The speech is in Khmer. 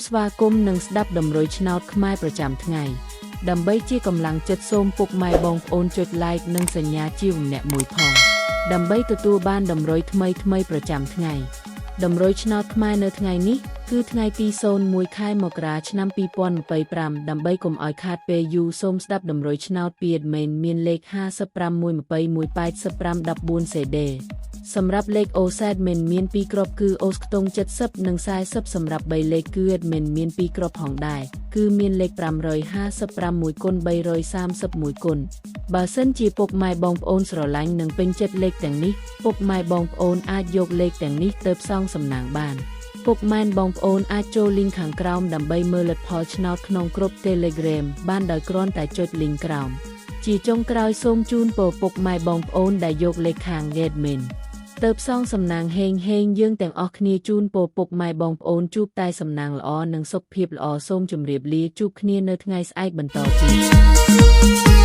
ស្វាគមន៍និងស្ដាប់ដំរុយឆ្នោតខ្មែរប្រចាំថ្ងៃដើម្បីជាកម្លាំងចិត្តសូមពុកម៉ែបងប្អូនចុច like និងសញ្ញាជាម្នាក់មួយផងដើម្បីទទួលបានដំរុយថ្មីប្រចាំថ្ងៃដំរុយឆ្នោតខ្មែរនៅថ្ងៃនេះគឺថ្ងៃទី01ខែមករាឆ្នាំ2025ដើម្បីកុំឲ្យខាតពេលយូរសូមស្ដាប់ដំរុយឆ្នោតពី admin មានលេខ55121814 CD សម្រាប់លេខ OZ admin មាន2គ្រាប់គឺ OZ ខ្ទង់70និង40សម្រាប់3លេខគឺ admin មាន2គ្រាប់ផងដែរគឺមានលេខ556គុណ331គុណបើសិនជាពុកម៉ែបងប្អូនស្រឡាញ់និងពេញចិត្តលេខទាំងនេះពុកម៉ែបងប្អូនអាចយកលេខទាំងនេះទៅផ្សងសំណាងបានពុកម៉ែបងប្អូនអាចចូល link ខាងក្រោមដើម្បីមើលលទ្ធផលឆ្នោតក្នុងក្រុម Telegram បានដោយគ្រាន់តែចុច link ក្រោមជាចុងក្រោយសូមជូនពរពុកម៉ែបងប្អូនដែលយកលេខខាង admin ទៅផ្សងសំណាងហេងយើងទាំងអស់គ្នាជូនពរពុកម៉ែបងប្អូនជួបតែសំណាងល្អនិងសុខភាពល្អសូមជម្រាបលាជួបគ្នានៅថ្ងៃស្អែកបន្តទៀត